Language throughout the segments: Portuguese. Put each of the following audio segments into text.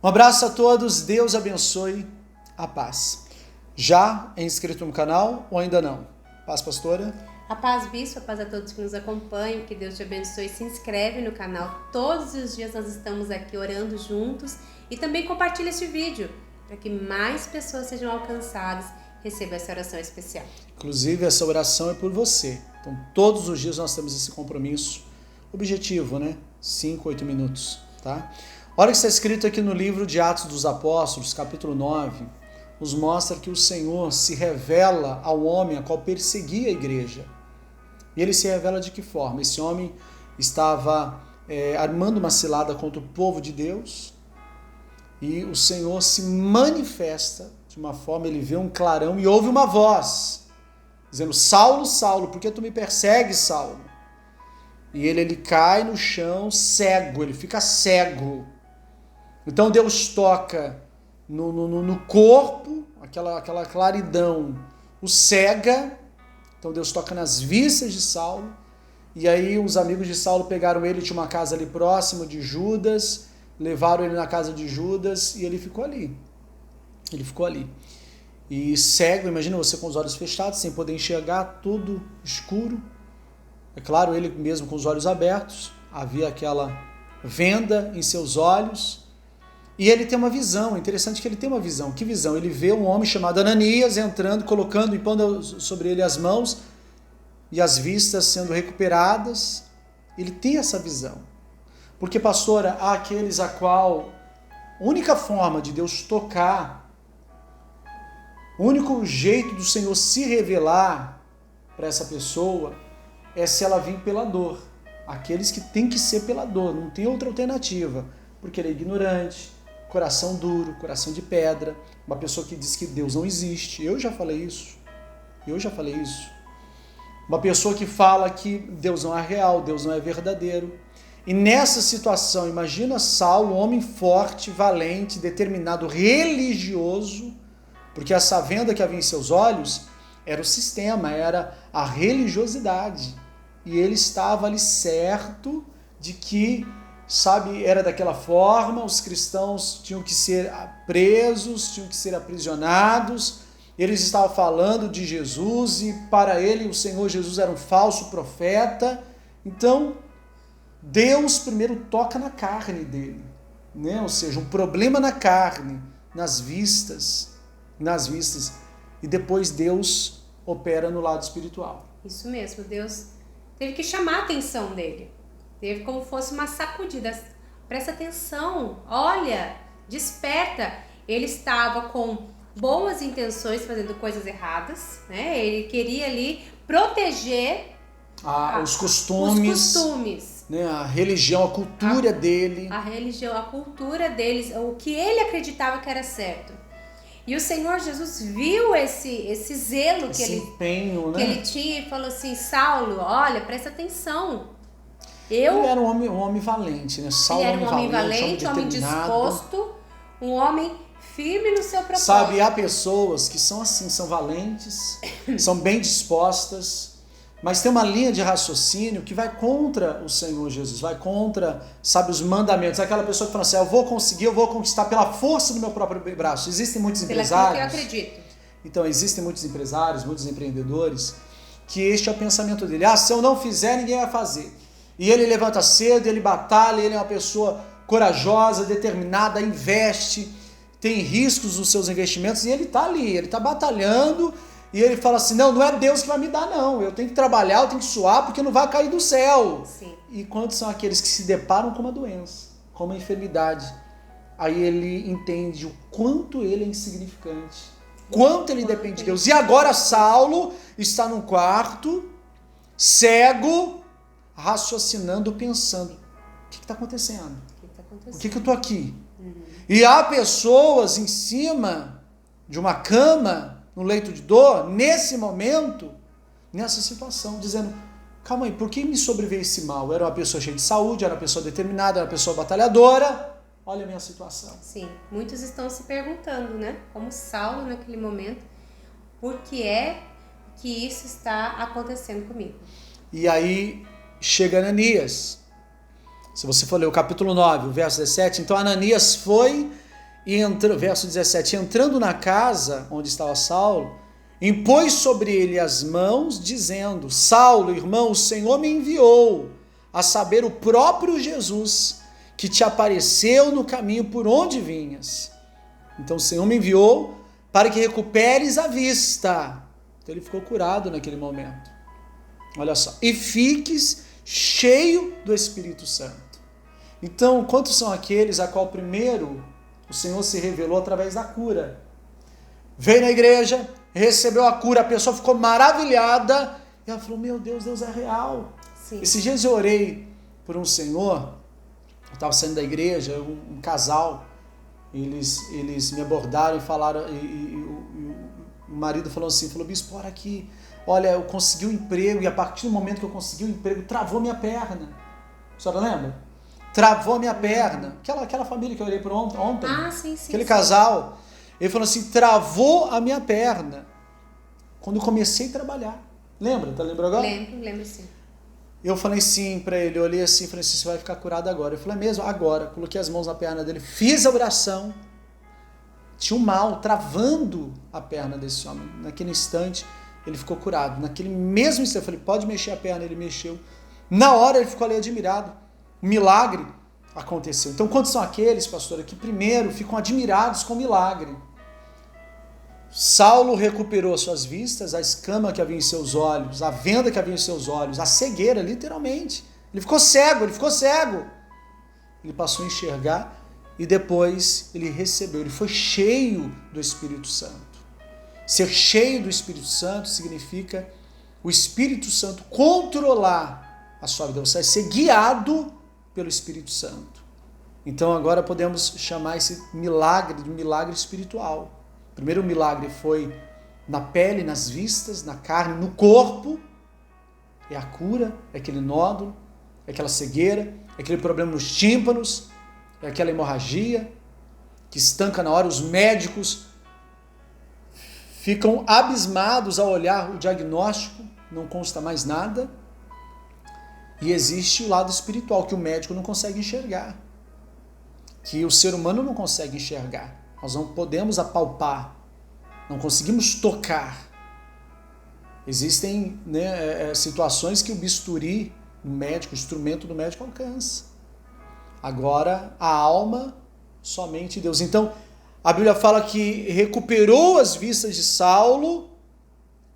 Um abraço a todos, Deus abençoe, a paz. Já é inscrito no canal ou ainda não? Paz, pastora? A paz, bispo, a paz a todos que nos acompanham, que Deus te abençoe. Se inscreve no canal, todos os dias nós estamos aqui orando juntos e também compartilha este vídeo para que mais pessoas sejam alcançadas e recebam essa oração especial. Inclusive, essa oração é por você. Então, todos os dias nós temos esse compromisso. Objetivo, né? 5, 8 minutos, tá? Olha o que está escrito aqui no livro de Atos dos Apóstolos, capítulo 9, nos mostra que o Senhor se revela ao homem a qual perseguia a igreja. E ele se revela de que forma? Esse homem estava armando uma cilada contra o povo de Deus e o Senhor se manifesta de uma forma, ele vê um clarão e ouve uma voz, dizendo: Saulo, Saulo, por que tu me persegues, Saulo? E ele cai no chão cego, ele fica cego. Então Deus toca no corpo, aquela claridão o cega. Então Deus toca nas vistas de Saulo. E aí os amigos de Saulo pegaram ele, tinha uma casa ali próximo de Judas, levaram ele na casa de Judas e ele ficou ali. Ele ficou ali. E cego, imagina você com os olhos fechados, sem poder enxergar, tudo escuro. É claro, ele mesmo com os olhos abertos, havia aquela venda em seus olhos. E ele tem uma visão, interessante que ele tem uma visão. Que visão? Ele vê um homem chamado Ananias entrando, colocando, impondo sobre ele as mãos e as vistas sendo recuperadas. Ele tem essa visão. Porque, pastora, há aqueles a qual a única forma de Deus tocar, o único jeito do Senhor se revelar para essa pessoa é se ela vir pela dor. Aqueles que tem que ser pela dor, não tem outra alternativa. Porque ele é ignorante, coração duro, coração de pedra, uma pessoa que diz que Deus não existe. Eu já falei isso. Uma pessoa que fala que Deus não é real, Deus não é verdadeiro. E nessa situação, imagina Saulo, um homem forte, valente, determinado, religioso, porque essa venda que havia em seus olhos era o sistema, era a religiosidade. E ele estava ali certo de que, era daquela forma, os cristãos tinham que ser presos, tinham que ser aprisionados, eles estavam falando de Jesus e para ele o Senhor Jesus era um falso profeta. Então, Deus primeiro toca na carne dele, né? Ou seja, um problema na carne, nas vistas, e depois Deus opera no lado espiritual. Isso mesmo, Deus teve que chamar a atenção dele. Teve como fosse uma sacudida. Presta atenção, olha, desperta. Ele estava com boas intenções, fazendo coisas erradas, né? Ele queria ali proteger os costumes, né? A religião, a cultura dele. A religião, a cultura deles, o que ele acreditava que era certo. E o Senhor Jesus viu esse zelo que empenho, que ele tinha e falou assim: Saulo, olha, presta atenção. Ele era um homem valente, né? Saulo ele era um homem valente, um homem disposto, um homem firme no seu propósito. Sabe, há pessoas que são assim, são valentes, são bem dispostas, mas tem uma linha de raciocínio que vai contra o Senhor Jesus, vai contra, os mandamentos. Aquela pessoa que fala assim: eu vou conseguir, eu vou conquistar pela força do meu próprio braço. Existem muitos empresários. Que eu acredito. Então, existem muitos empresários, muitos empreendedores, que este é o pensamento dele: se eu não fizer, ninguém vai fazer. E ele levanta cedo, ele batalha, ele é uma pessoa corajosa, determinada, investe, tem riscos nos seus investimentos, e ele está ali, ele está batalhando, e ele fala assim: não é Deus que vai me dar, não, eu tenho que trabalhar, eu tenho que suar, porque não vai cair do céu. Sim. E quantos são aqueles que se deparam com uma doença, com uma enfermidade, aí ele entende o quanto ele é insignificante, quanto ele depende de Deus. E agora Saulo está num quarto, cego, raciocinando, pensando: o que está acontecendo? Por que eu estou aqui? E há pessoas em cima de uma cama, no leito de dor, nesse momento, nessa situação, dizendo: calma aí, por que me sobreveio esse mal? Eu era uma pessoa cheia de saúde, era uma pessoa determinada, era uma pessoa batalhadora, olha a minha situação. Sim, muitos estão se perguntando, né? Como Saulo naquele momento, por que é que isso está acontecendo comigo? E aí chega Ananias. Se você for ler o capítulo 9, o verso 17, então Ananias foi verso 17, entrando na casa onde estava Saulo, impôs sobre ele as mãos, dizendo: Saulo, irmão, o Senhor me enviou, a saber, o próprio Jesus, que te apareceu no caminho por onde vinhas. Então o Senhor me enviou para que recuperes a vista. Então ele ficou curado naquele momento. Olha só. E fiques cheio do Espírito Santo. Então, quantos são aqueles a qual primeiro o Senhor se revelou através da cura? Veio na igreja, recebeu a cura, a pessoa ficou maravilhada e ela falou: meu Deus, Deus é real. Sim. Esses dias eu orei por um senhor, eu estava saindo da igreja, um casal, eles me abordaram e falaram, o marido falou assim, bispo, ora aqui, olha, eu consegui um emprego e a partir do momento que eu consegui o emprego, travou minha perna. A senhora lembra? Travou minha perna. Aquela família que eu orei por ontem. Ah, sim. Aquele casal. Ele falou assim, travou a minha perna. Quando eu comecei a trabalhar. Lembra? Tá lembrando agora? Lembro sim. Eu falei sim pra ele, eu olhei assim, falei assim, você vai ficar curado agora. Eu falei, mesmo? Agora. Coloquei as mãos na perna dele, fiz a oração. Tinha um mal travando a perna desse homem. Naquele instante, ele ficou curado. Naquele mesmo instante, eu falei, pode mexer a perna, ele mexeu. Na hora, ele ficou ali admirado. O milagre aconteceu. Então, quantos são aqueles, pastora, que primeiro ficam admirados com o milagre? Saulo recuperou suas vistas, a escama que havia em seus olhos, a venda que havia em seus olhos, a cegueira, literalmente. Ele ficou cego. Ele passou a enxergar e depois ele recebeu, ele foi cheio do Espírito Santo. Ser cheio do Espírito Santo significa o Espírito Santo controlar a sua vida. Você vai ser guiado pelo Espírito Santo. Então agora podemos chamar esse milagre de um milagre espiritual. O primeiro milagre foi na pele, nas vistas, na carne, no corpo. É a cura, é aquele nódulo, é aquela cegueira, é aquele problema nos tímpanos, é aquela hemorragia que estanca na hora. Os médicos ficam abismados ao olhar o diagnóstico, não consta mais nada. E existe o lado espiritual que o médico não consegue enxergar, que o ser humano não consegue enxergar. Nós não podemos apalpar, não conseguimos tocar. Existem situações que o bisturi do médico, o instrumento do médico alcança. Agora, a alma, somente Deus. Então, a Bíblia fala que recuperou as vistas de Saulo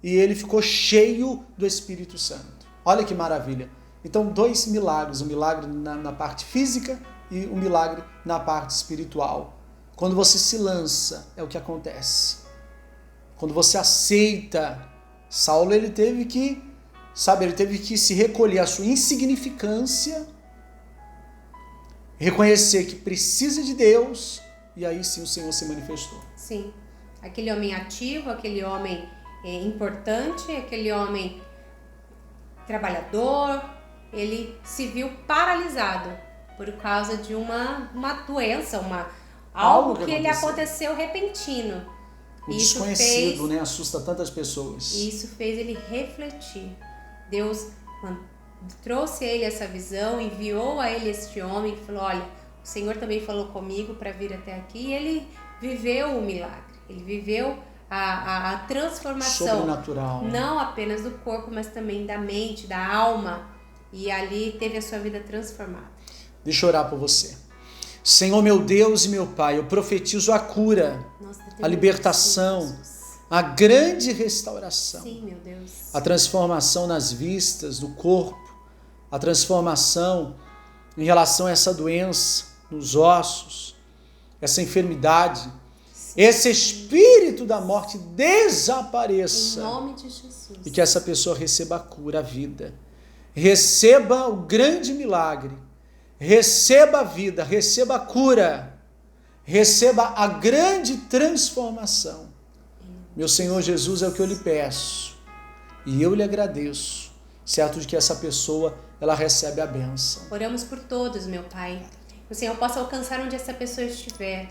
e ele ficou cheio do Espírito Santo. Olha que maravilha. Então, dois milagres, um milagre na parte física e um milagre na parte espiritual. Quando você se lança, é o que acontece. Quando você aceita, Saulo ele teve que se recolher a sua insignificância, reconhecer que precisa de Deus, e aí sim o Senhor se manifestou. Sim, aquele homem ativo, aquele homem importante, aquele homem trabalhador, ele se viu paralisado por causa de uma doença, algo que ele aconteceu repentino. O desconhecido, assusta tantas pessoas. Isso fez ele refletir. Deus trouxe a ele essa visão, enviou a ele este homem e falou, olha, o Senhor também falou comigo para vir até aqui, e ele viveu o milagre, ele viveu a transformação. Sobrenatural. Não apenas do corpo, mas também da mente, da alma, e ali teve a sua vida transformada. Deixa eu orar por você. Senhor, meu Deus e meu Pai, eu profetizo a cura, a libertação, a grande restauração. Sim, meu Deus. A transformação nas vistas, do corpo, a transformação em relação a essa doença, nos ossos, essa enfermidade. Sim. Esse espírito da morte desapareça. Em nome de Jesus. E que essa pessoa receba a cura, a vida. Receba o grande milagre. Receba a vida, receba a cura, receba a grande transformação. Meu Senhor Jesus, é o que eu lhe peço e eu lhe agradeço, certo de que essa pessoa, ela recebe a bênção. Oramos por todos, meu Pai. Que o Senhor possa alcançar onde essa pessoa estiver,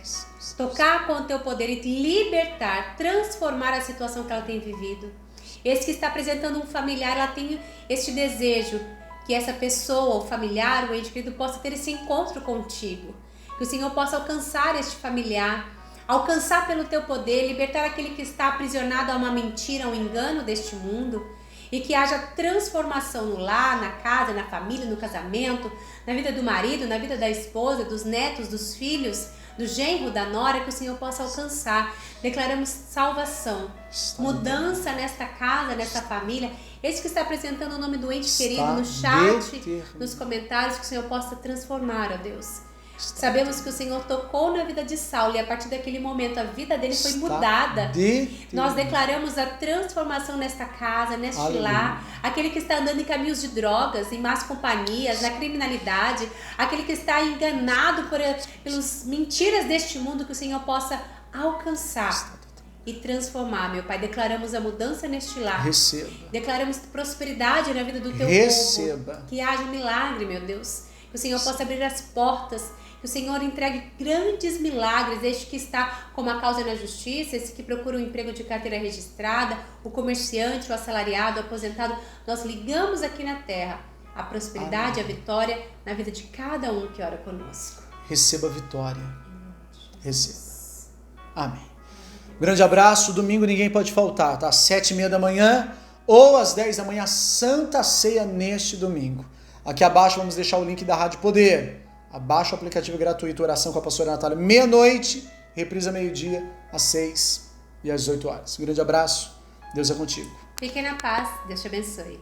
tocar com o teu poder e libertar, transformar a situação que ela tem vivido. Esse que está apresentando um familiar, ela tem este desejo que essa pessoa, o familiar, o ente querido, possa ter esse encontro contigo. Que o Senhor possa alcançar este familiar, alcançar pelo teu poder, libertar aquele que está aprisionado a uma mentira, a um engano deste mundo. E que haja transformação no lar, na casa, na família, no casamento, na vida do marido, na vida da esposa, dos netos, dos filhos, do genro, da nora, que o Senhor possa alcançar. Declaramos salvação, mudança nesta casa, nesta família. Esse que está apresentando o nome do ente querido no chat, nos comentários, que o Senhor possa transformar, ó Deus. Sabemos que o Senhor tocou na vida de Saulo e a partir daquele momento a vida dele foi mudada. Nós declaramos a transformação nesta casa, neste lar. Aquele que está andando em caminhos de drogas, em más companhias, na criminalidade, aquele que está enganado pelas mentiras deste mundo, que o Senhor possa alcançar e transformar, meu Pai. Declaramos a mudança neste lar. Receba. Declaramos prosperidade na vida do teu Receba. povo. Que haja milagre, meu Deus. Que o Senhor possa abrir as portas. Que o Senhor entregue grandes milagres. Este que está com uma causa na justiça, esse que procura um emprego de carteira registrada, o comerciante, o assalariado, o aposentado. Nós ligamos aqui na terra a prosperidade, a vitória na vida de cada um que ora conosco. Receba a vitória. Receba. Amém. Grande abraço. Domingo ninguém pode faltar, tá? Às 7h30 da manhã ou às 10 da manhã, Santa Ceia neste domingo. Aqui abaixo vamos deixar o link da Rádio Poder. Abaixa o aplicativo gratuito Oração com a Pastora Natália, meia-noite, reprisa meio-dia, às 6 e às 18 horas. Grande abraço, Deus é contigo. Fiquem na paz, Deus te abençoe.